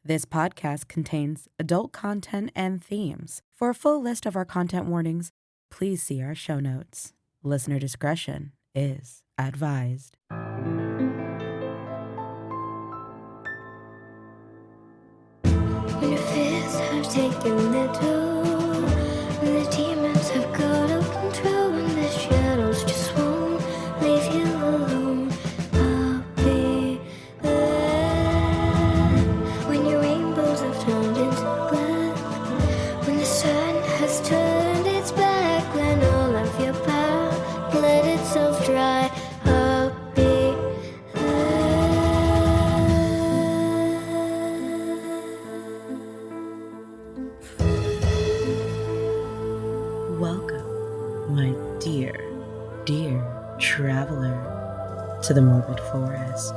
This podcast contains adult content and themes. For a full list of our content warnings, please see our show notes. Listener discretion is advised. When your fears have taken their toll, when the demons have got out control, when the shadows just won't leave you alone, I'll be there. When your rainbows have turned into black, when the sun has turned its back, when all of your power let itself dry, I'll be Welcome, my dear traveler, to the Morbid Forest.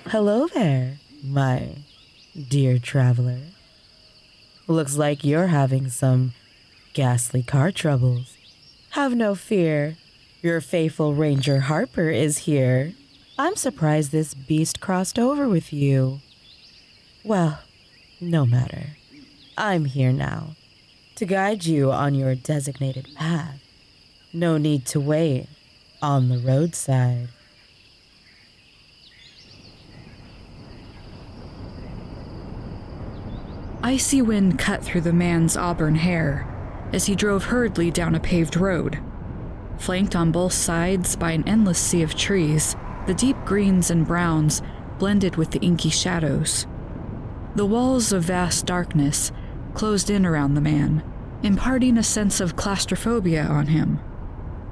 Hello there, my dear traveler. Looks like you're having some ghastly car troubles. Have no fear, your faithful Ranger Harper is here. I'm surprised this beast crossed over with you. Well, no matter. I'm here now to guide you on your designated path. No need to wait on the roadside. Icy wind cut through the man's auburn hair as he drove hurriedly down a paved road. Flanked on both sides by an endless sea of trees, the deep greens and browns blended with the inky shadows. The walls of vast darkness closed in around the man, imparting a sense of claustrophobia on him.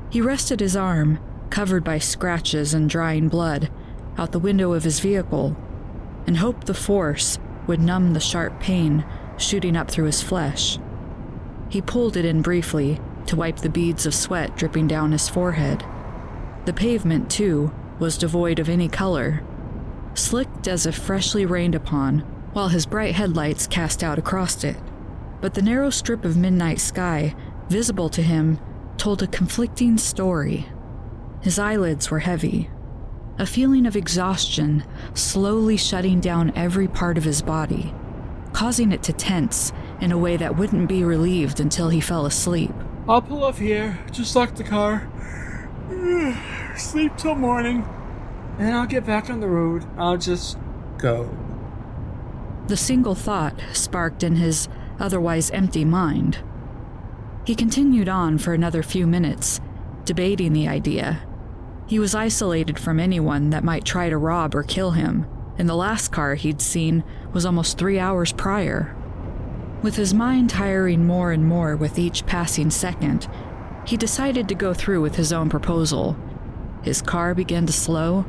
He rested his arm, covered by scratches and drying blood, out the window of his vehicle, and hoped the force would numb the sharp pain shooting up through his flesh. He pulled it in briefly to wipe the beads of sweat dripping down his forehead. The pavement, too, was devoid of any color, slicked as if freshly rained upon, while his bright headlights cast out across it. But the narrow strip of midnight sky visible to him told a conflicting story. His eyelids were heavy, a feeling of exhaustion slowly shutting down every part of his body, causing it to tense in a way that wouldn't be relieved until he fell asleep. I'll pull off here, just lock the car, sleep till morning, and then I'll get back on the road. I'll just go. The single thought sparked in his otherwise empty mind. He continued on for another few minutes, debating the idea. He was isolated from anyone that might try to rob or kill him, and the last car he'd seen was almost 3 hours prior. With his mind tiring more and more with each passing second, he decided to go through with his own proposal. His car began to slow.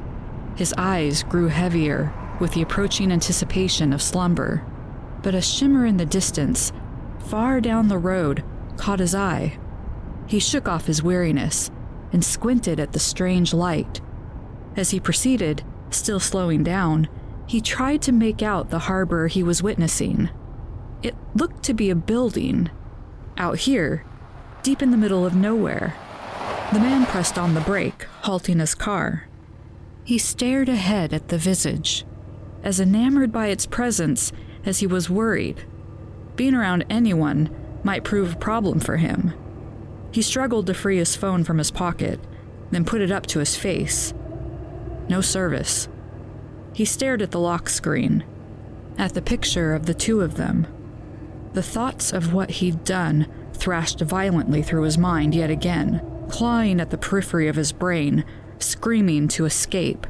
His eyes grew heavier with the approaching anticipation of slumber. But a shimmer in the distance, far down the road, caught his eye. He shook off his weariness and squinted at the strange light. As he proceeded, still slowing down, he tried to make out the harbor he was witnessing. It looked to be a building, out here, deep in the middle of nowhere. The man pressed on the brake, halting his car. He stared ahead at the visage, as enamored by its presence as he was worried. Being around anyone might prove a problem for him. He struggled to free his phone from his pocket, then put it up to his face. No service. He stared at the lock screen, at the picture of the two of them. The thoughts of what he'd done thrashed violently through his mind yet again, clawing at the periphery of his brain, screaming to escape.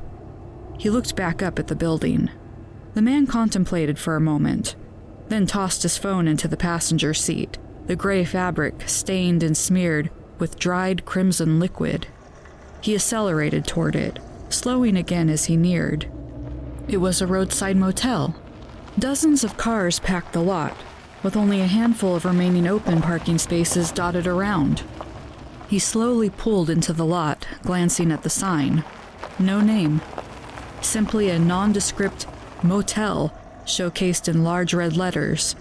He looked back up at the building. The man contemplated for a moment, then tossed his phone into the passenger seat, the gray fabric stained and smeared with dried crimson liquid. He accelerated toward it, slowing again as he neared. It was a roadside motel. Dozens of cars packed the lot, with only a handful of remaining open parking spaces dotted around. He slowly pulled into the lot, glancing at the sign. No name. Simply a nondescript motel showcased in large red letters.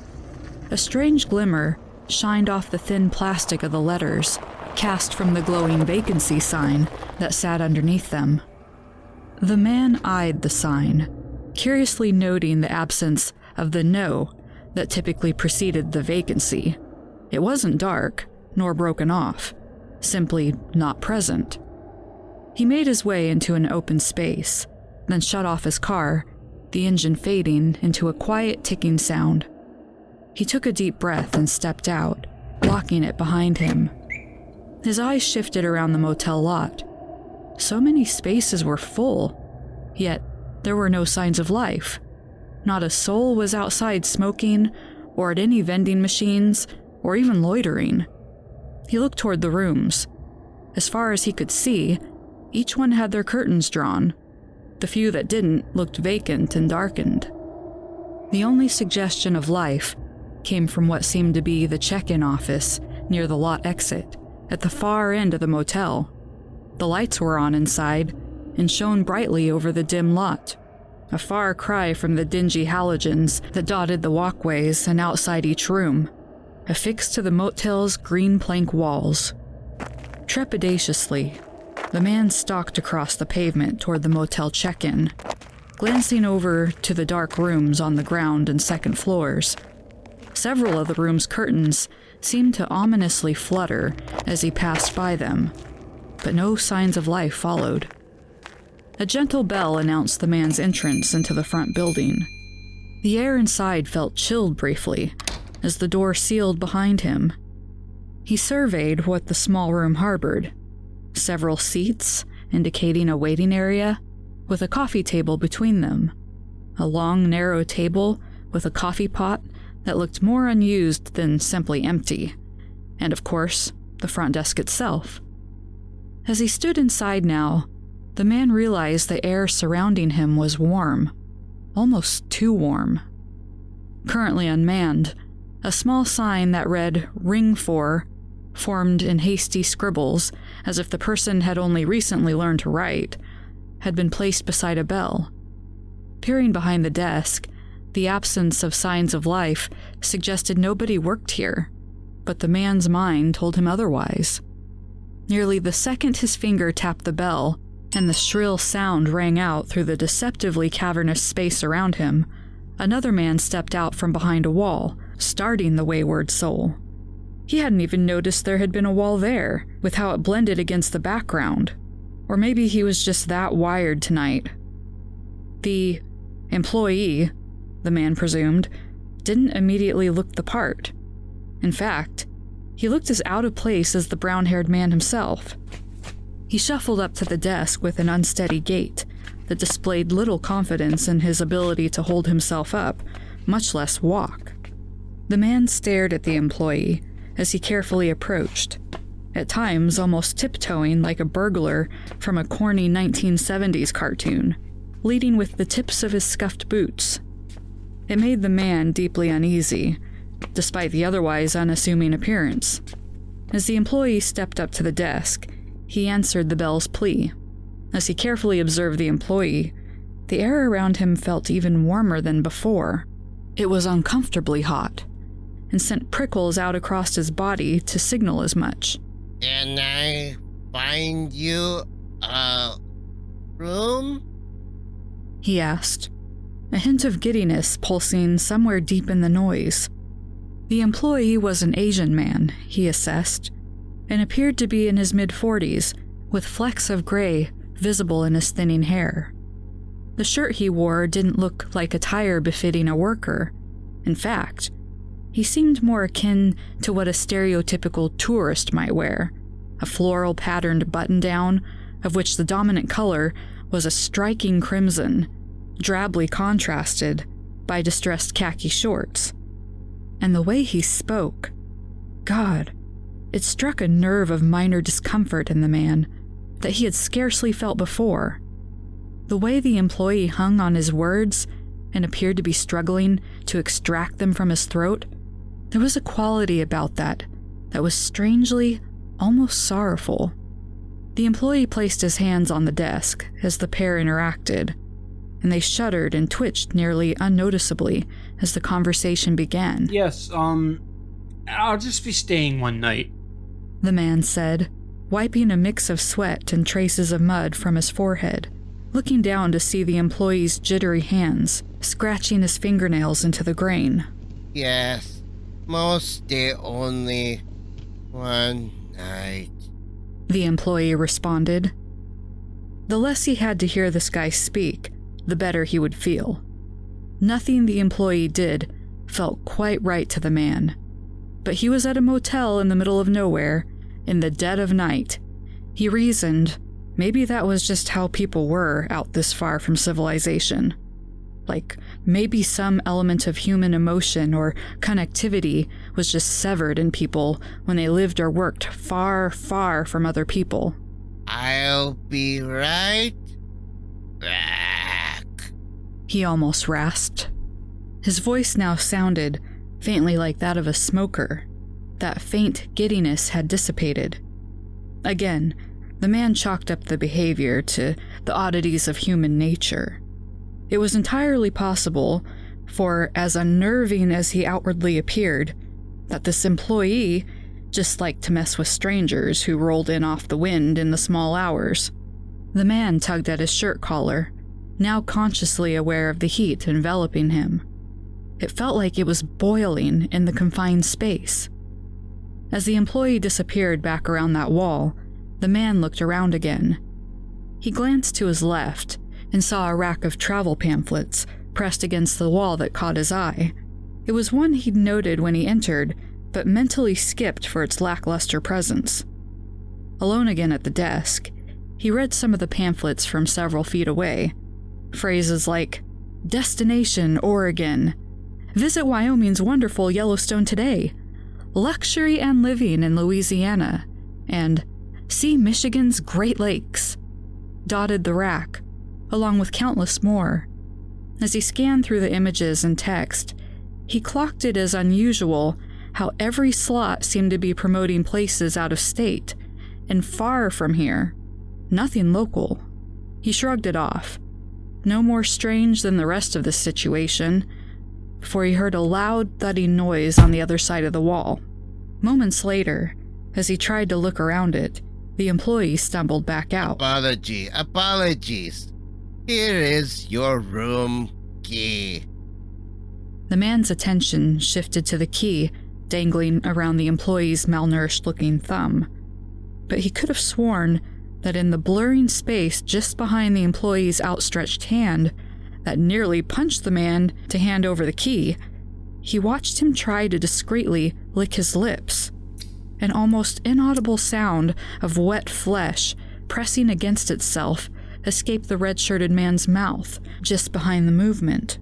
A strange glimmer shined off the thin plastic of the letters, cast from the glowing vacancy sign that sat underneath them. The man eyed the sign, curiously noting the absence of the no that typically preceded the vacancy. It wasn't dark, nor broken off, simply not present. He made his way into an open space, then shut off his car, the engine fading into a quiet ticking sound. He took a deep breath and stepped out, locking it behind him. His eyes shifted around the motel lot. So many spaces were full, yet there were no signs of life. Not a soul was outside smoking, or at any vending machines, or even loitering. He looked toward the rooms. As far as he could see, each one had their curtains drawn. The few that didn't looked vacant and darkened. The only suggestion of life came from what seemed to be the check-in office near the lot exit, at the far end of the motel. The lights were on inside and shone brightly over the dim lot, a far cry from the dingy halogens that dotted the walkways and outside each room, affixed to the motel's green plank walls. Trepidatiously, the man stalked across the pavement toward the motel check-in, glancing over to the dark rooms on the ground and second floors. Several of the rooms' curtains seemed to ominously flutter as he passed by them, but no signs of life followed. A gentle bell announced the man's entrance into the front building. The air inside felt chilled briefly as the door sealed behind him. He surveyed what the small room harbored. Several seats, indicating a waiting area, with a coffee table between them. A long, narrow table with a coffee pot that looked more unused than simply empty. And of course, the front desk itself. As he stood inside now, the man realized the air surrounding him was warm, almost too warm. Currently unmanned, a small sign that read "Ring 4" formed in hasty scribbles, as if the person had only recently learned to write, had been placed beside a bell. Peering behind the desk, the absence of signs of life suggested nobody worked here, but the man's mind told him otherwise. Nearly the second his finger tapped the bell, and the shrill sound rang out through the deceptively cavernous space around him, another man stepped out from behind a wall, starting the wayward soul. He hadn't even noticed there had been a wall there, with how it blended against the background. Or maybe he was just that wired tonight. The employee, the man presumed, didn't immediately look the part. In fact, he looked as out of place as the brown-haired man himself. He shuffled up to the desk with an unsteady gait that displayed little confidence in his ability to hold himself up, much less walk. The man stared at the employee as he carefully approached, at times almost tiptoeing like a burglar from a corny 1970s cartoon, leading with the tips of his scuffed boots. It made the man deeply uneasy, despite the otherwise unassuming appearance. As the employee stepped up to the desk, he answered the bell's plea. As he carefully observed the employee, the air around him felt even warmer than before. It was uncomfortably hot, and sent prickles out across his body to signal as much. Can I find you a room? He asked, a hint of giddiness pulsing somewhere deep in the noise. The employee was an Asian man, he assessed, and appeared to be in his mid-40s, with flecks of gray visible in his thinning hair. The shirt he wore didn't look like attire befitting a worker. In fact, he seemed more akin to what a stereotypical tourist might wear, a floral patterned button-down, of which the dominant color was a striking crimson, drably contrasted by distressed khaki shorts. And the way he spoke, God, it struck a nerve of minor discomfort in the man, that he had scarcely felt before. The way the employee hung on his words and appeared to be struggling to extract them from his throat, there was a quality about that was strangely, almost sorrowful. The employee placed his hands on the desk as the pair interacted, and they shuddered and twitched nearly unnoticeably as the conversation began. Yes, I'll just be staying one night, the man said, wiping a mix of sweat and traces of mud from his forehead, looking down to see the employee's jittery hands scratching his fingernails into the grain. Yes, mostly only one night, the employee responded. The less he had to hear this guy speak, the better he would feel. Nothing the employee did felt quite right to the man, but he was at a motel in the middle of nowhere, in the dead of night. He reasoned maybe that was just how people were out this far from civilization. Like, maybe some element of human emotion or connectivity was just severed in people when they lived or worked far, far from other people. I'll be right back, he almost rasped. His voice now sounded faintly like that of a smoker. That faint giddiness had dissipated. Again, the man chalked up the behavior to the oddities of human nature. It was entirely possible, for as unnerving as he outwardly appeared, that this employee just liked to mess with strangers who rolled in off the wind in the small hours. The man tugged at his shirt collar, now consciously aware of the heat enveloping him. It felt like it was boiling in the confined space. As the employee disappeared back around that wall, the man looked around again. He glanced to his left and saw a rack of travel pamphlets pressed against the wall that caught his eye. It was one he'd noted when he entered, but mentally skipped for its lackluster presence. Alone again at the desk, he read some of the pamphlets from several feet away. Phrases like, "Destination, Oregon," "Visit Wyoming's wonderful Yellowstone today," "Luxury and living in Louisiana," and "See Michigan's Great Lakes," dotted the rack, along with countless more. As he scanned through the images and text, he clocked it as unusual how every slot seemed to be promoting places out of state and far from here. Nothing local. He shrugged it off. No more strange than the rest of the situation, before he heard a loud, thudding noise on the other side of the wall. Moments later, as he tried to look around it, the employee stumbled back out. Apologies. Here is your room key. The man's attention shifted to the key dangling around the employee's malnourished-looking thumb, but he could have sworn that in the blurring space just behind the employee's outstretched hand that nearly punched the man to hand over the key, he watched him try to discreetly lick his lips. An almost inaudible sound of wet flesh pressing against itself escaped the red-shirted man's mouth just behind the movement.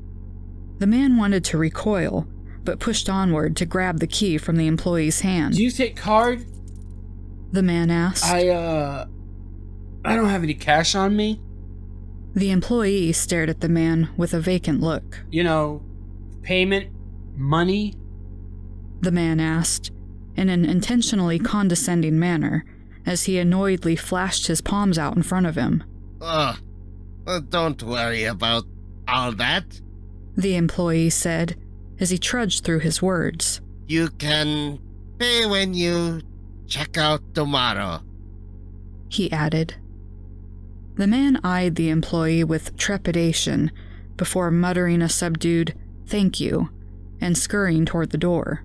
The man wanted to recoil, but pushed onward to grab the key from the employee's hand. Do you take card? The man asked. I don't have any cash on me. The employee stared at the man with a vacant look. Payment? Money? The man asked, in an intentionally condescending manner, as he annoyedly flashed his palms out in front of him. Don't worry about all that, the employee said, as he trudged through his words. You can pay when you check out tomorrow, he added. The man eyed the employee with trepidation before muttering a subdued "thank you" and scurrying toward the door.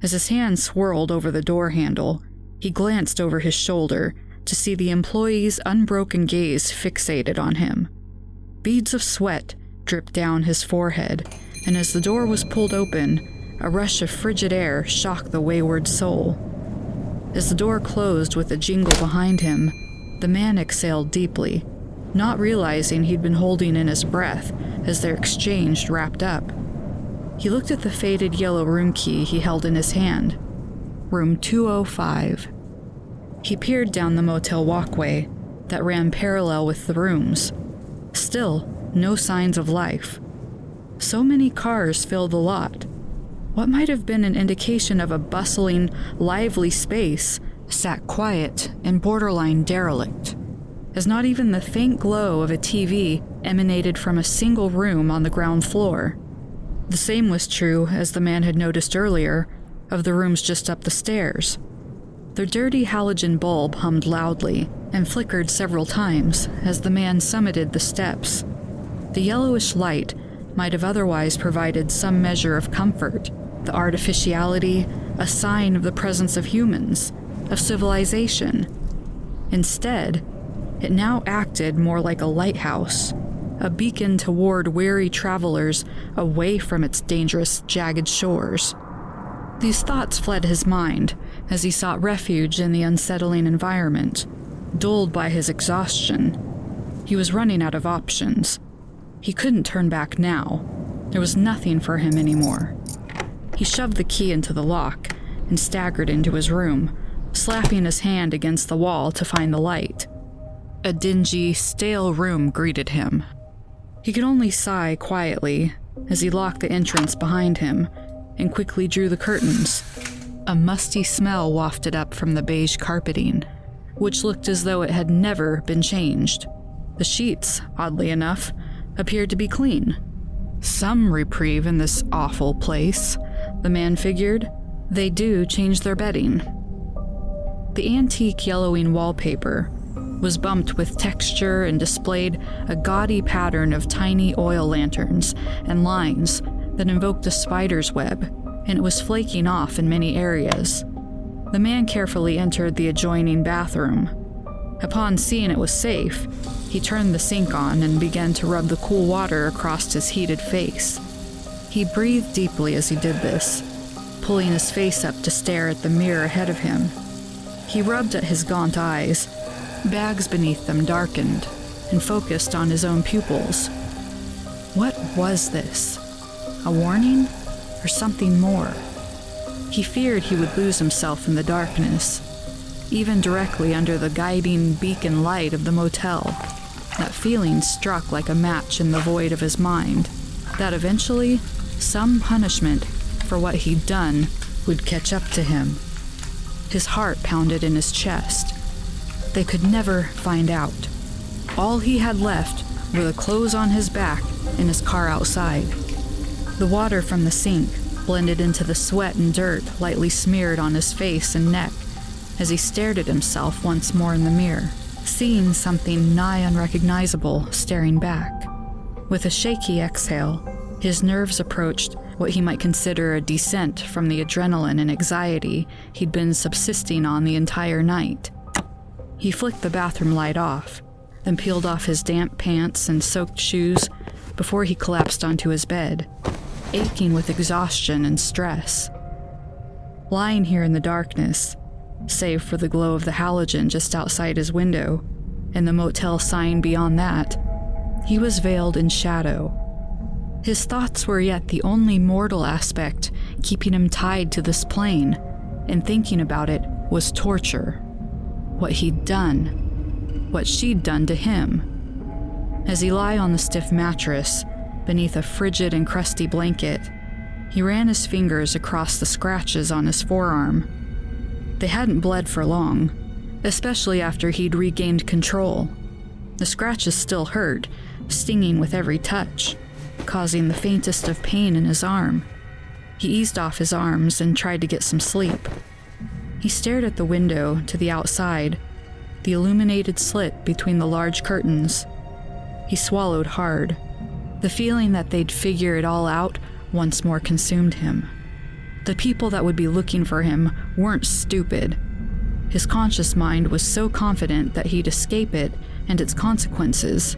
As his hand swirled over the door handle, he glanced over his shoulder to see the employee's unbroken gaze fixated on him. Beads of sweat dripped down his forehead, and as the door was pulled open, a rush of frigid air shocked the wayward soul. As the door closed with a jingle behind him, the man exhaled deeply, not realizing he'd been holding in his breath as their exchange wrapped up. He looked at the faded yellow room key he held in his hand. Room 205. He peered down the motel walkway, that ran parallel with the rooms. Still, no signs of life. So many cars filled the lot. What might have been an indication of a bustling, lively space sat quiet and borderline derelict, as not even the faint glow of a TV emanated from a single room on the ground floor. The same was true, as the man had noticed earlier, of the rooms just up the stairs. Their dirty halogen bulb hummed loudly and flickered several times as the man summited the steps. The yellowish light might have otherwise provided some measure of comfort, the artificiality, a sign of the presence of humans, of civilization. Instead, it now acted more like a lighthouse, a beacon to ward weary travelers away from its dangerous, jagged shores. These thoughts fled his mind as he sought refuge in the unsettling environment, dulled by his exhaustion. He was running out of options. He couldn't turn back now. There was nothing for him anymore. He shoved the key into the lock and staggered into his room, slapping his hand against the wall to find the light. A dingy, stale room greeted him. He could only sigh quietly as he locked the entrance behind him and quickly drew the curtains. A musty smell wafted up from the beige carpeting, which looked as though it had never been changed. The sheets, oddly enough, appeared to be clean. Some reprieve in this awful place, the man figured. They do change their bedding. The antique yellowing wallpaper was bumped with texture and displayed a gaudy pattern of tiny oil lanterns and lines that invoked a spider's web, and it was flaking off in many areas. The man carefully entered the adjoining bathroom. Upon seeing it was safe, he turned the sink on and began to rub the cool water across his heated face. He breathed deeply as he did this, pulling his face up to stare at the mirror ahead of him. He rubbed at his gaunt eyes. Bags beneath them darkened and focused on his own pupils. What was this? A warning? Or something more? He feared he would lose himself in the darkness, even directly under the guiding beacon light of the motel. That feeling struck like a match in the void of his mind, that eventually some punishment for what he'd done would catch up to him. His heart pounded in his chest. They could never find out. All he had left were the clothes on his back and his car outside. The water from the sink blended into the sweat and dirt lightly smeared on his face and neck as he stared at himself once more in the mirror, seeing something nigh unrecognizable staring back. With a shaky exhale, his nerves approached what he might consider a descent from the adrenaline and anxiety he'd been subsisting on the entire night. He flicked the bathroom light off, then peeled off his damp pants and soaked shoes before he collapsed onto his bed, aching with exhaustion and stress. Lying here in the darkness, save for the glow of the halogen just outside his window and the motel sign beyond that, he was veiled in shadow. His thoughts were yet the only mortal aspect keeping him tied to this plane, and thinking about it was torture. What he'd done, what she'd done to him. As he lay on the stiff mattress, beneath a frigid and crusty blanket, he ran his fingers across the scratches on his forearm. They hadn't bled for long, especially after he'd regained control. The scratches still hurt, stinging with every touch, causing the faintest of pain in his arm. He eased off his arms and tried to get some sleep. He stared at the window to the outside, the illuminated slit between the large curtains. He swallowed hard. The feeling that they'd figure it all out once more consumed him. The people that would be looking for him weren't stupid. His conscious mind was so confident that he'd escape it and its consequences,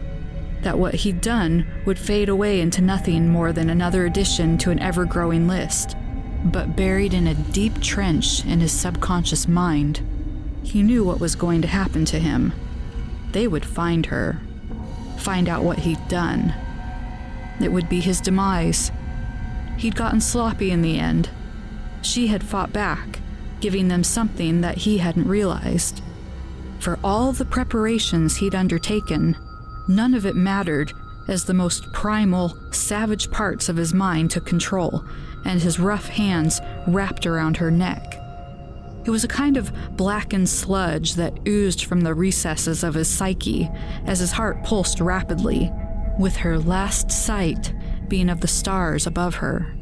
that what he'd done would fade away into nothing more than another addition to an ever-growing list. But buried in a deep trench in his subconscious mind, he knew what was going to happen to him. They would find her, find out what he'd done. It would be his demise. He'd gotten sloppy in the end. She had fought back, giving them something that he hadn't realized. For all the preparations he'd undertaken, none of it mattered as the most primal, savage parts of his mind took control and his rough hands wrapped around her neck. It was a kind of blackened sludge that oozed from the recesses of his psyche as his heart pulsed rapidly, with her last sight being of the stars above her.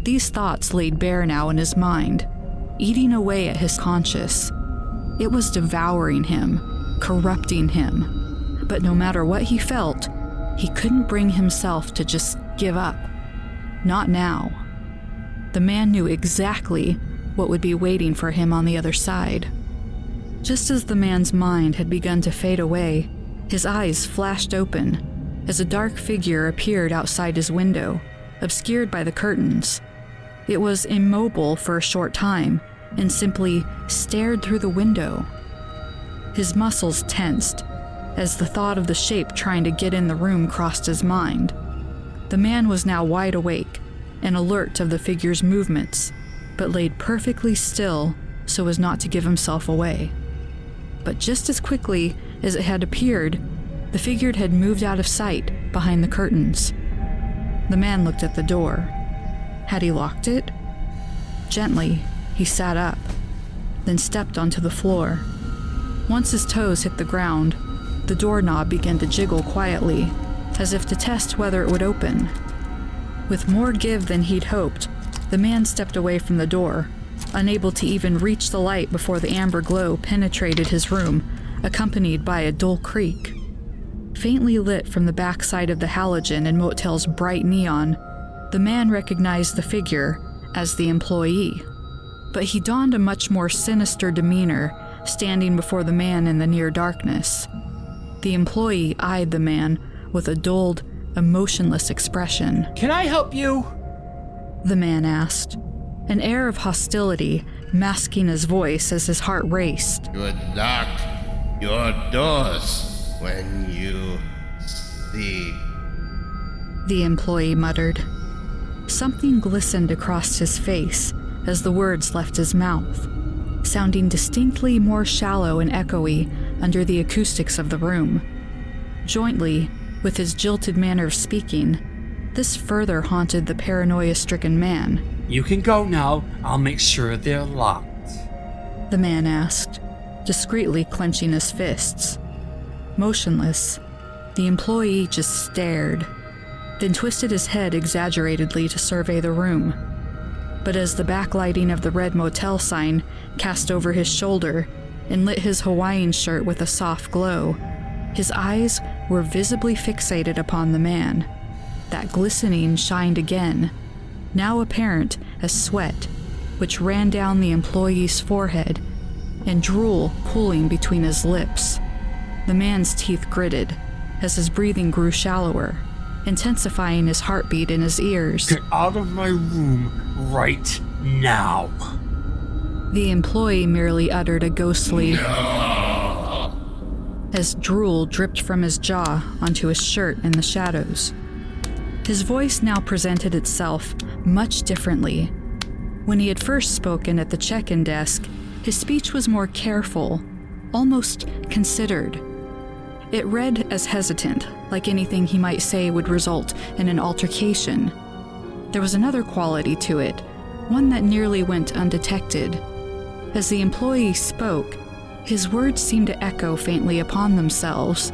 These thoughts laid bare now in his mind, eating away at his conscience. It was devouring him, corrupting him. But no matter what he felt, he couldn't bring himself to just give up. Not now. The man knew exactly what would be waiting for him on the other side. Just as the man's mind had begun to fade away, his eyes flashed open as a dark figure appeared outside his window, obscured by the curtains. It was immobile for a short time and simply stared through the window. His muscles tensed as the thought of the shape trying to get in the room crossed his mind. The man was now wide awake and alert of the figure's movements, but laid perfectly still so as not to give himself away. But just as quickly as it had appeared, the figure had moved out of sight behind the curtains. The man looked at the door. Had he locked it? Gently, he sat up, then stepped onto the floor. Once his toes hit the ground, the doorknob began to jiggle quietly, as if to test whether it would open. With more give than he'd hoped, the man stepped away from the door, unable to even reach the light before the amber glow penetrated his room, accompanied by a dull creak. Faintly lit from the backside of the halogen in Motel's bright neon, the man recognized the figure as the employee. But he donned a much more sinister demeanor, standing before the man in the near darkness. The employee eyed the man with a dulled, emotionless expression. Can I help you? The man asked, an air of hostility masking his voice as his heart raced. You lock your doors when you sleep. The employee muttered. Something glistened across his face as the words left his mouth, sounding distinctly more shallow and echoey under the acoustics of the room. Jointly, with his jilted manner of speaking, this further haunted the paranoia-stricken man. You can go now. I'll make sure they're locked. The man asked, discreetly clenching his fists. Motionless, the employee just stared, then twisted his head exaggeratedly to survey the room. But as the backlighting of the red motel sign cast over his shoulder and lit his Hawaiian shirt with a soft glow, his eyes were visibly fixated upon the man. That glistening shined again, now apparent as sweat, which ran down the employee's forehead, and drool pooling between his lips. The man's teeth gritted as his breathing grew shallower, intensifying his heartbeat in his ears. Get out of my room right now. The employee merely uttered a ghostly as drool dripped from his jaw onto his shirt in the shadows. His voice now presented itself much differently. When he had first spoken at the check-in desk, his speech was more careful, almost considered. It read as hesitant, like anything he might say would result in an altercation. There was another quality to it, one that nearly went undetected. As the employee spoke, his words seemed to echo faintly upon themselves.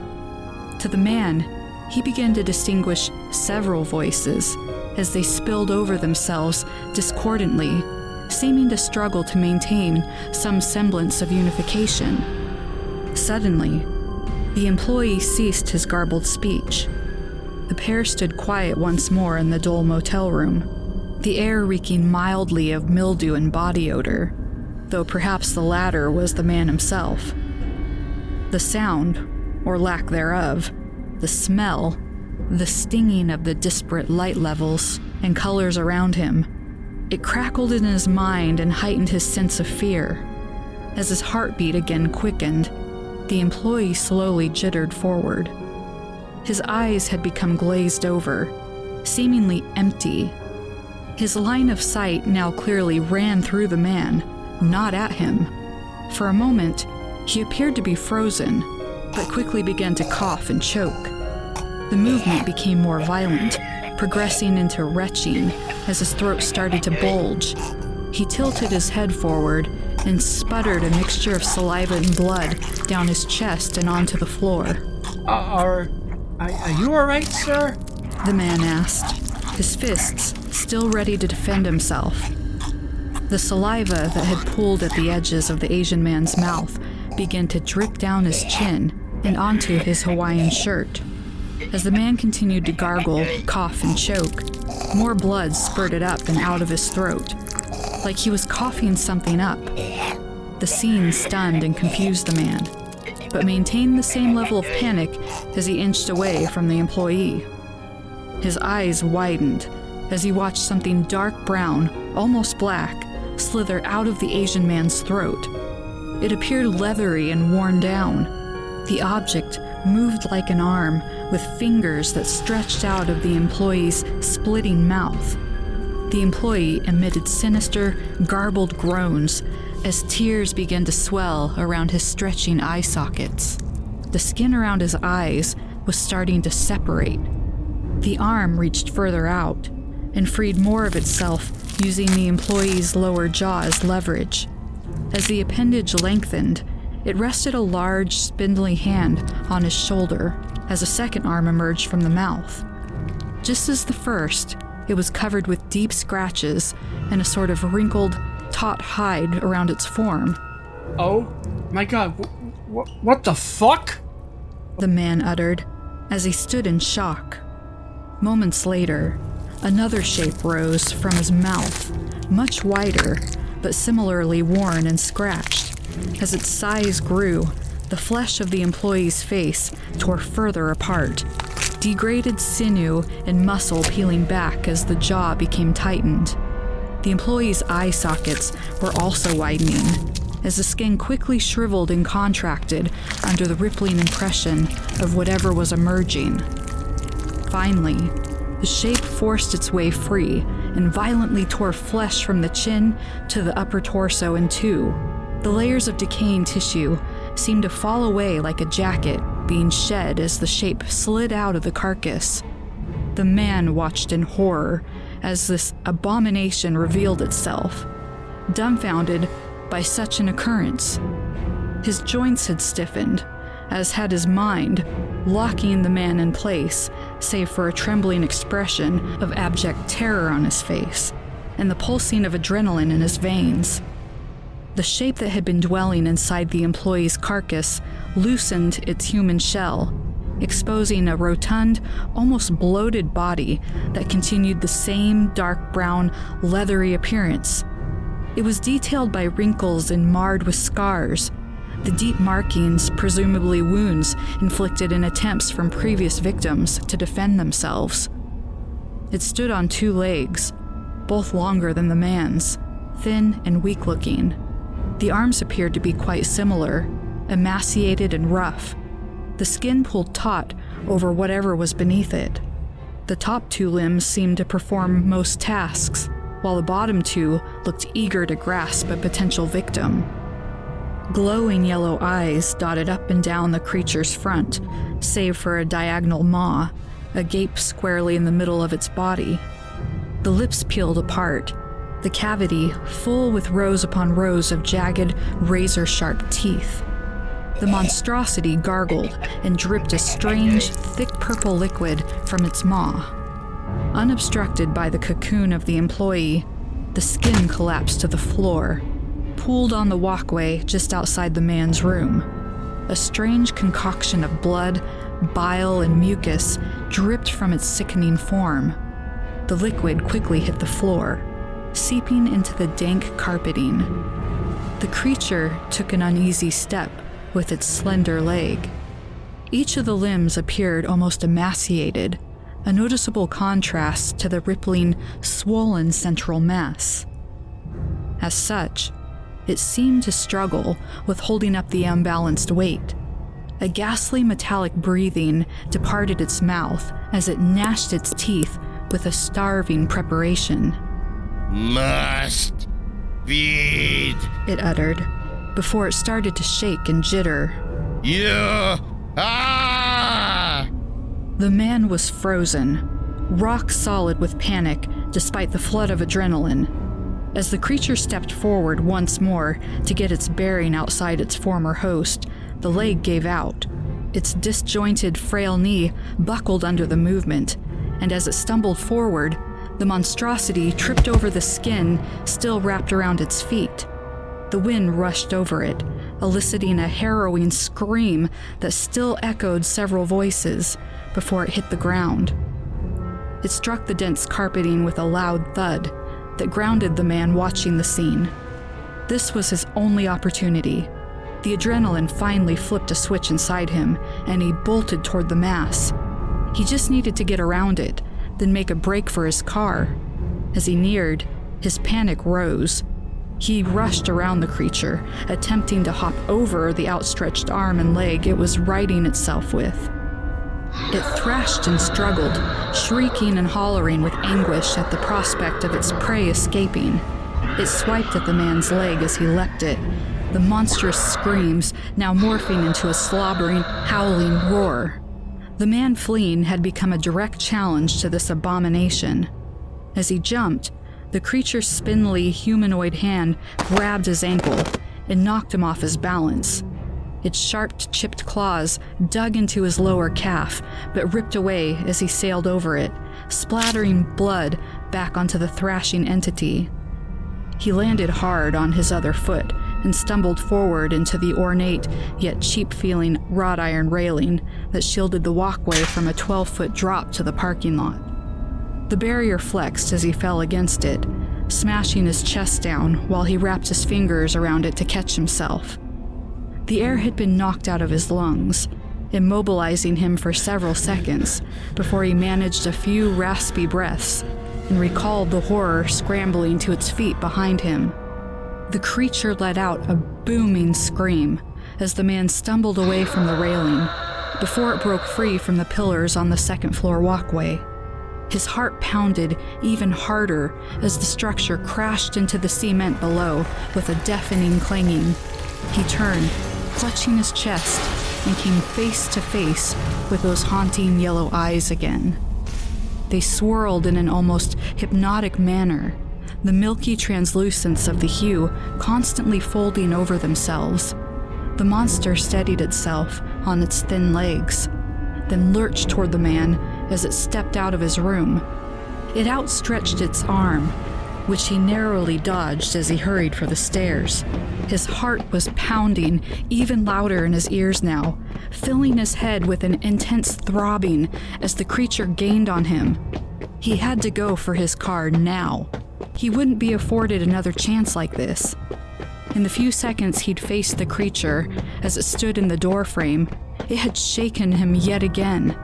To the man, he began to distinguish several voices as they spilled over themselves discordantly, seeming to struggle to maintain some semblance of unification. Suddenly, the employee ceased his garbled speech. The pair stood quiet once more in the dull motel room, the air reeking mildly of mildew and body odor, though perhaps the latter was the man himself. The sound, or lack thereof, the smell, the stinging of the disparate light levels and colors around him, it crackled in his mind and heightened his sense of fear. As his heartbeat again quickened, the employee slowly jittered forward. His eyes had become glazed over, seemingly empty. His line of sight now clearly ran through the man, not at him. For a moment, He appeared to be frozen, but quickly began to cough and choke. The movement became more violent, progressing into retching as his throat started to bulge. He tilted his head forward and sputtered a mixture of saliva and blood down his chest and onto the floor. Are you alright, sir? The man asked, his fists still ready to defend himself. The saliva that had pooled at the edges of the Asian man's mouth began to drip down his chin and onto his Hawaiian shirt. As the man continued to gargle, cough, and choke, more blood spurted up and out of his throat, like he was coughing something up. The scene stunned and confused the man, but maintained the same level of panic as he inched away from the employee. His eyes widened as he watched something dark brown, almost black, slither out of the Asian man's throat. It appeared leathery and worn down. The object moved like an arm with fingers that stretched out of the employee's splitting mouth. The employee emitted sinister, garbled groans as tears began to swell around his stretching eye sockets. The skin around his eyes was starting to separate. The arm reached further out and freed more of itself using the employee's lower jaw as leverage. As the appendage lengthened, it rested a large, spindly hand on his shoulder as a second arm emerged from the mouth. Just as the first, it was covered with deep scratches and a sort of wrinkled, taut hide around its form. Oh my god, what the fuck? The man uttered as he stood in shock. Moments later, another shape rose from his mouth, much wider, but similarly worn and scratched. As its size grew, the flesh of the employee's face tore further apart, degraded sinew and muscle peeling back as the jaw became tightened. The employee's eye sockets were also widening, as the skin quickly shriveled and contracted under the rippling impression of whatever was emerging. Finally, the shape forced its way free and violently tore flesh from the chin to the upper torso in two. The layers of decaying tissue seemed to fall away like a jacket being shed as the shape slid out of the carcass. The man watched in horror as this abomination revealed itself, dumbfounded by such an occurrence. His joints had stiffened, as had his mind, locking the man in place, save for a trembling expression of abject terror on his face and the pulsing of adrenaline in his veins. The shape that had been dwelling inside the employee's carcass loosened its human shell, exposing a rotund, almost bloated body that continued the same dark brown, leathery appearance. It was detailed by wrinkles and marred with scars, the deep markings presumably wounds inflicted in attempts from previous victims to defend themselves. It stood on two legs, both longer than the man's, thin and weak-looking. The arms appeared to be quite similar, emaciated and rough. The skin pulled taut over whatever was beneath it. The top two limbs seemed to perform most tasks, while the bottom two looked eager to grasp a potential victim. Glowing yellow eyes dotted up and down the creature's front, save for a diagonal maw, agape squarely in the middle of its body. The lips peeled apart, the cavity full with rows upon rows of jagged, razor-sharp teeth. The monstrosity gargled and dripped a strange, thick purple liquid from its maw. Unobstructed by the cocoon of the employee, the skin collapsed to the floor, pooled on the walkway just outside the man's room. A strange concoction of blood, bile, and mucus dripped from its sickening form. The liquid quickly hit the floor, seeping into the dank carpeting. The creature took an uneasy step with its slender leg. Each of the limbs appeared almost emaciated, a noticeable contrast to the rippling, swollen central mass. As such, it seemed to struggle with holding up the unbalanced weight. A ghastly metallic breathing departed its mouth as it gnashed its teeth with a starving preparation. Must feed, It uttered, before it started to shake and jitter. Yeah! Ah! The man was frozen, rock solid with panic despite the flood of adrenaline. As the creature stepped forward once more to get its bearing outside its former host, the leg gave out. Its disjointed, frail knee buckled under the movement, and as it stumbled forward, the monstrosity tripped over the skin still wrapped around its feet. The wind rushed over it, eliciting a harrowing scream that still echoed several voices before it hit the ground. It struck the dense carpeting with a loud thud that grounded the man watching the scene. This was his only opportunity. The adrenaline finally flipped a switch inside him, and he bolted toward the mass. He just needed to get around it, then make a break for his car. As he neared, his panic rose. He rushed around the creature, attempting to hop over the outstretched arm and leg it was righting itself with. It thrashed and struggled, shrieking and hollering with anguish at the prospect of its prey escaping. It swiped at the man's leg as he leapt it, the monstrous screams now morphing into a slobbering, howling roar. The man fleeing had become a direct challenge to this abomination. As he jumped, the creature's spindly humanoid hand grabbed his ankle and knocked him off his balance. Its sharp, chipped claws dug into his lower calf, but ripped away as he sailed over it, splattering blood back onto the thrashing entity. He landed hard on his other foot and stumbled forward into the ornate yet cheap-feeling wrought iron railing that shielded the walkway from a 12-foot drop to the parking lot. The barrier flexed as he fell against it, smashing his chest down while he wrapped his fingers around it to catch himself. The air had been knocked out of his lungs, immobilizing him for several seconds before he managed a few raspy breaths and recalled the horror scrambling to its feet behind him. The creature let out a booming scream as the man stumbled away from the railing before it broke free from the pillars on the second-floor walkway. His heart pounded even harder as the structure crashed into the cement below with a deafening clanging. He turned, clutching his chest, and came face to face with those haunting yellow eyes again. They swirled in an almost hypnotic manner, the milky translucence of the hue constantly folding over themselves. The monster steadied itself on its thin legs, then lurched toward the man as it stepped out of his room. It outstretched its arm, which he narrowly dodged as he hurried for the stairs. His heart was pounding even louder in his ears now, filling his head with an intense throbbing as the creature gained on him. He had to go for his car now. He wouldn't be afforded another chance like this. In the few seconds he'd faced the creature as it stood in the doorframe, it had shaken him yet again.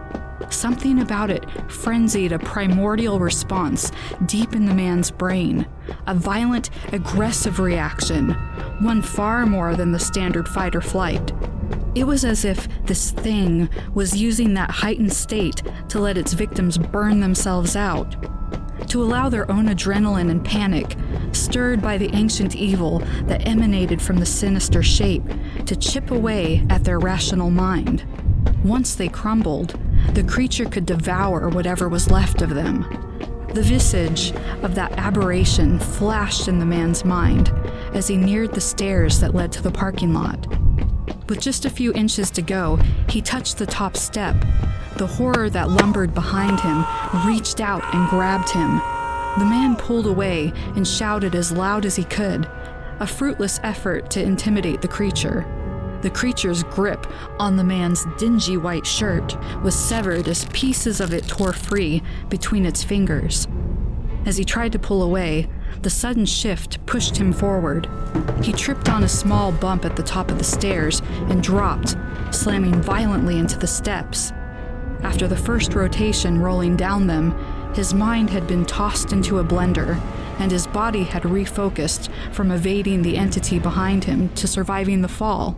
Something about it frenzied a primordial response deep in the man's brain, a violent, aggressive reaction, one far more than the standard fight or flight. It was as if this thing was using that heightened state to let its victims burn themselves out, to allow their own adrenaline and panic, stirred by the ancient evil that emanated from the sinister shape, to chip away at their rational mind. Once they crumbled, the creature could devour whatever was left of them. The visage of that aberration flashed in the man's mind as he neared the stairs that led to the parking lot. With just a few inches to go, he touched the top step. The horror that lumbered behind him reached out and grabbed him. The man pulled away and shouted as loud as he could, a fruitless effort to intimidate the creature. The creature's grip on the man's dingy white shirt was severed as pieces of it tore free between its fingers. As he tried to pull away, the sudden shift pushed him forward. He tripped on a small bump at the top of the stairs and dropped, slamming violently into the steps. After the first rotation rolling down them, his mind had been tossed into a blender, and his body had refocused from evading the entity behind him to surviving the fall.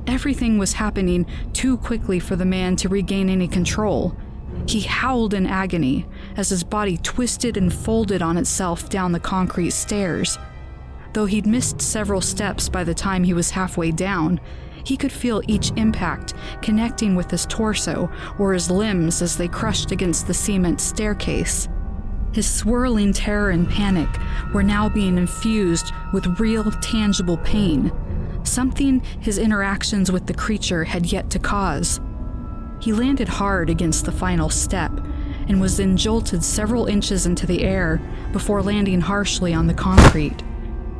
Everything was happening too quickly for the man to regain any control. He howled in agony as his body twisted and folded on itself down the concrete stairs. Though he'd missed several steps by the time he was halfway down, he could feel each impact connecting with his torso or his limbs as they crushed against the cement staircase. His swirling terror and panic were now being infused with real, tangible pain, something his interactions with the creature had yet to cause. He landed hard against the final step and was then jolted several inches into the air before landing harshly on the concrete.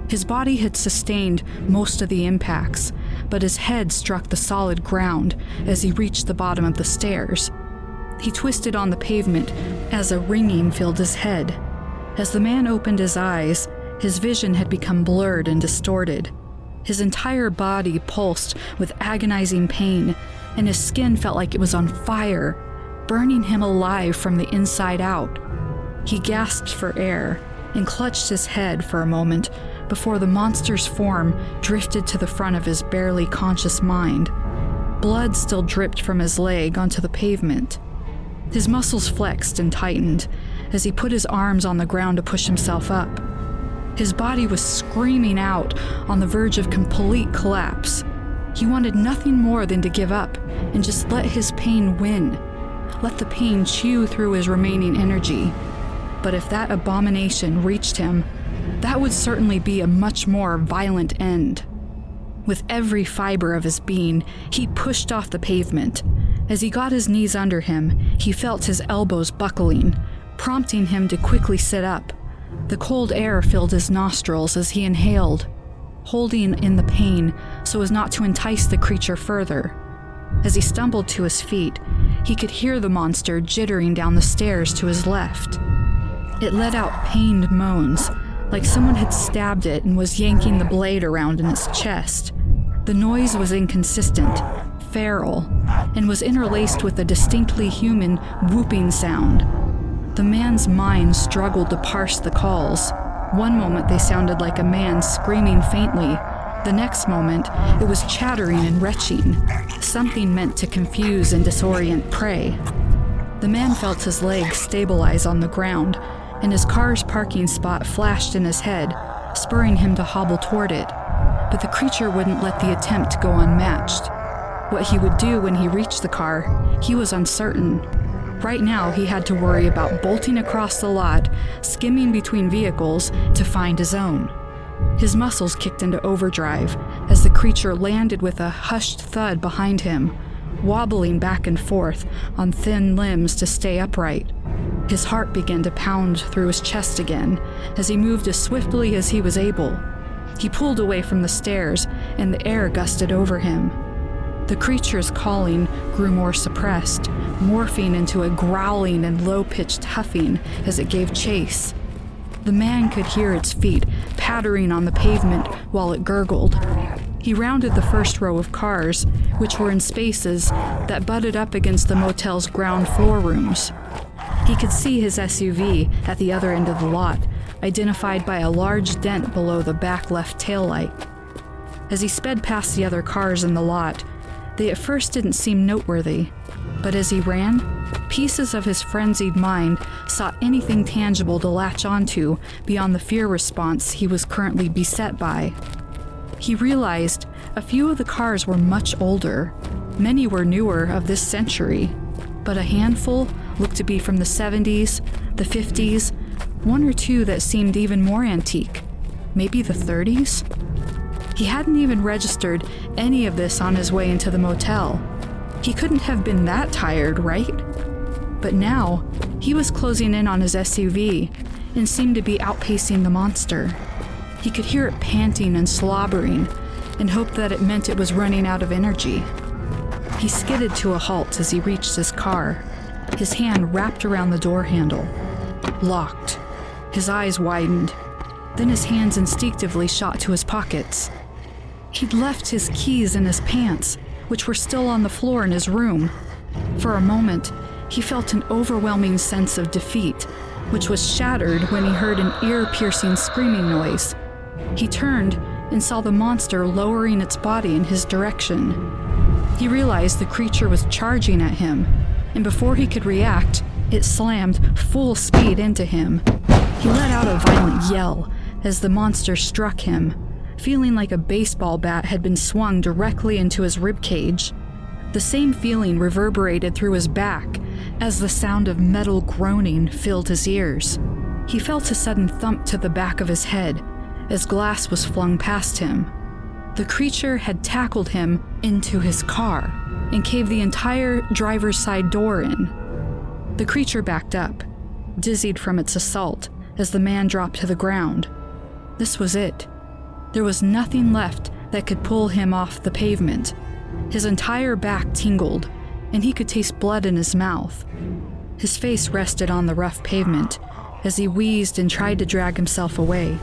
His body had sustained most of the impacts, but his head struck the solid ground as he reached the bottom of the stairs. He twisted on the pavement as a ringing filled his head. As the man opened his eyes, his vision had become blurred and distorted. His entire body pulsed with agonizing pain, and his skin felt like it was on fire, burning him alive from the inside out. He gasped for air and clutched his head for a moment before the monster's form drifted to the front of his barely conscious mind. Blood still dripped from his leg onto the pavement. His muscles flexed and tightened as he put his arms on the ground to push himself up. His body was screaming out on the verge of complete collapse. He wanted nothing more than to give up and just let his pain win. Let the pain chew through his remaining energy. But if that abomination reached him, that would certainly be a much more violent end. With every fiber of his being, he pushed off the pavement. As he got his knees under him, he felt his elbows buckling, prompting him to quickly sit up. The cold air filled his nostrils as he inhaled, holding in the pain so as not to entice the creature further. As he stumbled to his feet, he could hear the monster jittering down the stairs to his left. It let out pained moans, like someone had stabbed it and was yanking the blade around in its chest. The noise was inconsistent, feral, and was interlaced with a distinctly human whooping sound. The man's mind struggled to parse the calls. One moment they sounded like a man screaming faintly. The next moment, it was chattering and retching, something meant to confuse and disorient prey. The man felt his legs stabilize on the ground, and his car's parking spot flashed in his head, spurring him to hobble toward it. But the creature wouldn't let the attempt go unmatched. What he would do when he reached the car, he was uncertain. Right now, he had to worry about bolting across the lot, skimming between vehicles to find his own. His muscles kicked into overdrive as the creature landed with a hushed thud behind him, wobbling back and forth on thin limbs to stay upright. His heart began to pound through his chest again as he moved as swiftly as he was able. He pulled away from the stairs, and the air gusted over him. The creature's calling grew more suppressed, morphing into a growling and low-pitched huffing as it gave chase. The man could hear its feet pattering on the pavement while it gurgled. He rounded the first row of cars, which were in spaces that butted up against the motel's ground floor rooms. He could see his SUV at the other end of the lot, identified by a large dent below the back left taillight. As he sped past the other cars in the lot, they at first didn't seem noteworthy, but as he ran, pieces of his frenzied mind sought anything tangible to latch onto beyond the fear response he was currently beset by. He realized a few of the cars were much older. Many were newer of this century, but a handful looked to be from the 70s, the 50s, one or two that seemed even more antique, maybe the 30s. He hadn't even registered any of this on his way into the motel. He couldn't have been that tired, right? But now, he was closing in on his SUV and seemed to be outpacing the monster. He could hear it panting and slobbering and hoped that it meant it was running out of energy. He skidded to a halt as he reached his car, his hand wrapped around the door handle. Locked. His eyes widened. Then his hands instinctively shot to his pockets. He'd left his keys in his pants, which were still on the floor in his room. For a moment, he felt an overwhelming sense of defeat, which was shattered when he heard an ear-piercing screaming noise. He turned and saw the monster lowering its body in his direction. He realized the creature was charging at him, and before he could react, it slammed full speed into him. He let out a violent yell as the monster struck him, feeling like a baseball bat had been swung directly into his ribcage. The same feeling reverberated through his back as the sound of metal groaning filled his ears. He felt a sudden thump to the back of his head as glass was flung past him. The creature had tackled him into his car and caved the entire driver's side door in. The creature backed up, dizzied from its assault, as the man dropped to the ground. This was it. There was nothing left that could pull him off the pavement. His entire back tingled, and he could taste blood in his mouth. His face rested on the rough pavement as he wheezed and tried to drag himself away.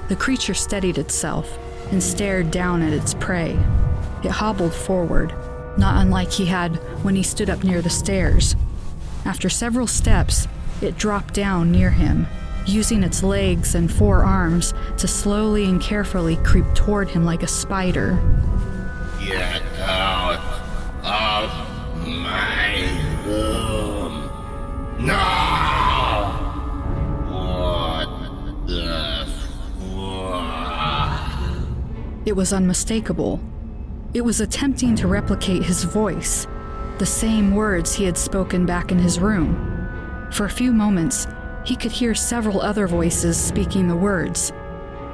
The creature steadied itself and stared down at its prey. It hobbled forward, not unlike he had when he stood up near the stairs. After several steps, it dropped down near him, using its legs and forearms to slowly and carefully creep toward him like a spider. Get out of my room. No! What the fuck? It was unmistakable. It was attempting to replicate his voice, the same words he had spoken back in his room. For a few moments, he could hear several other voices speaking the words.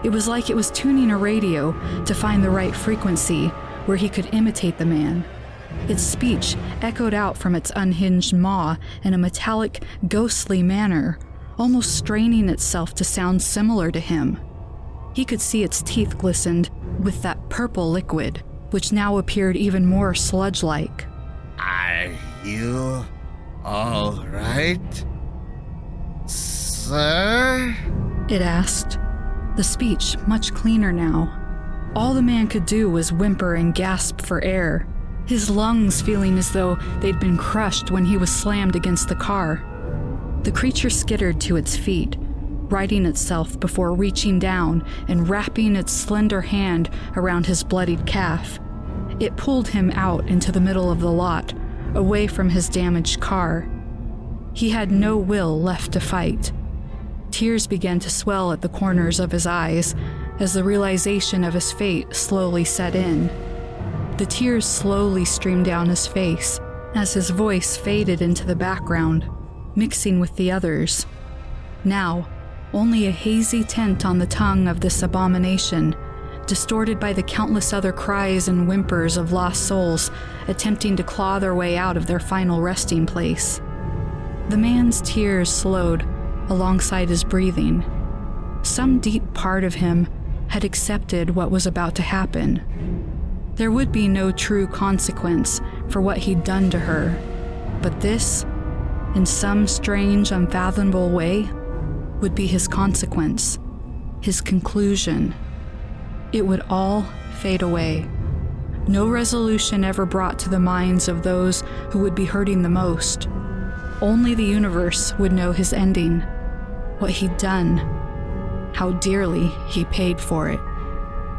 It was like it was tuning a radio to find the right frequency where he could imitate the man. Its speech echoed out from its unhinged maw in a metallic, ghostly manner, almost straining itself to sound similar to him. He could see its teeth glistened with that purple liquid, which now appeared even more sludge-like. Are you all right, sir? It asked, the speech much cleaner now. All the man could do was whimper and gasp for air, his lungs feeling as though they'd been crushed when he was slammed against the car. The creature skittered to its feet, righting itself before reaching down and wrapping its slender hand around his bloodied calf. It pulled him out into the middle of the lot, away from his damaged car. He had no will left to fight. Tears began to swell at the corners of his eyes as the realization of his fate slowly set in. The tears slowly streamed down his face as his voice faded into the background, mixing with the others. Now, only a hazy tint on the tongue of this abomination, distorted by the countless other cries and whimpers of lost souls attempting to claw their way out of their final resting place. The man's tears slowed alongside his breathing. Some deep part of him had accepted what was about to happen. There would be no true consequence for what he'd done to her, but this, in some strange, unfathomable way, would be his consequence, his conclusion. It would all fade away. No resolution ever brought to the minds of those who would be hurting the most. Only the universe would know his ending, what he'd done, how dearly he paid for it.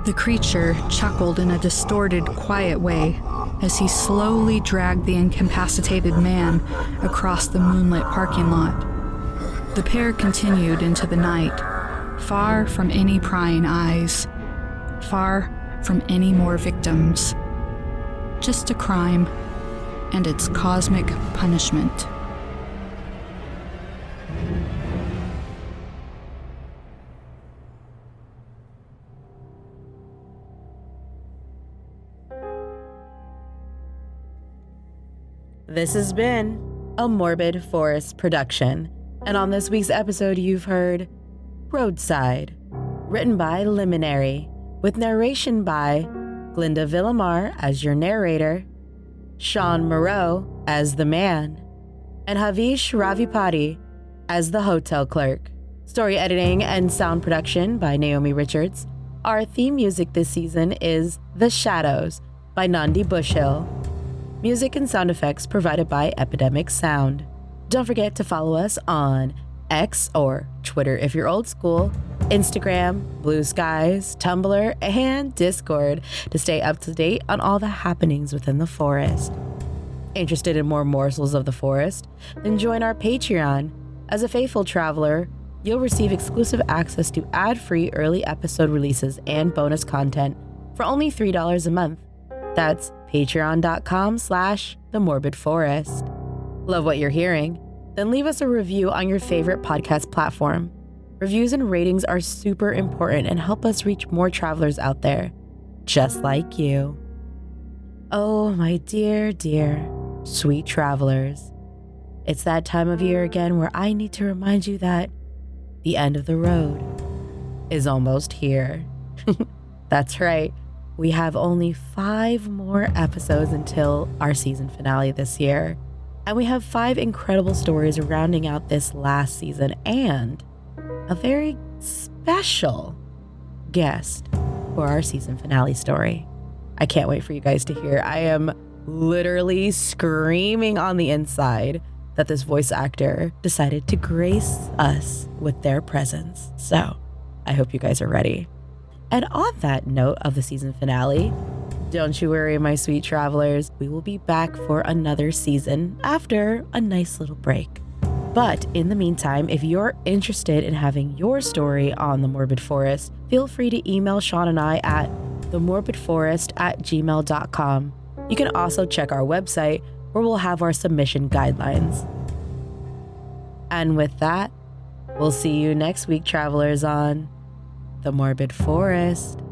The creature chuckled in a distorted, quiet way as he slowly dragged the incapacitated man across the moonlit parking lot. The pair continued into the night, far from any prying eyes, far from any more victims. Just a crime and its cosmic punishment. This has been a Morbid Forest production, and on this week's episode you've heard Roadside, written by Liminary, with narration by Glenda Villamar as your narrator, Shawn Moreau as the man, and Havish Ravipati as the hotel clerk. Story editing and sound production by Naomi Richards. Our theme music this season is The Shadows by Nandi Bushhill. Music and sound effects provided by Epidemic Sound. Don't forget to follow us on X or Twitter if you're old school, Instagram, Blue Skies, Tumblr, and Discord to stay up to date on all the happenings within the forest. Interested in more morsels of the forest? Then join our Patreon. As a faithful traveler, you'll receive exclusive access to ad-free early episode releases and bonus content for only $3 a month. That's patreon.com/themorbidforest. Love what you're hearing? Then leave us a review on your favorite podcast platform. Reviews and ratings are super important and help us reach more travelers out there, just like you. Oh, my dear, dear, sweet travelers. It's that time of year again where I need to remind you that the end of the road is almost here. That's right. We have only 5 more episodes until our season finale this year. And we have 5 incredible stories rounding out this last season and a very special guest for our season finale story. I can't wait for you guys to hear. I am literally screaming on the inside that this voice actor decided to grace us with their presence. So I hope you guys are ready. And on that note of the season finale, don't you worry, my sweet travelers. We will be back for another season after a nice little break. But in the meantime, if you're interested in having your story on the Morbid Forest, feel free to email Shawn and I at themorbidforest@gmail.com. You can also check our website where we'll have our submission guidelines. And with that, we'll see you next week, travelers, on the Morbid Forest.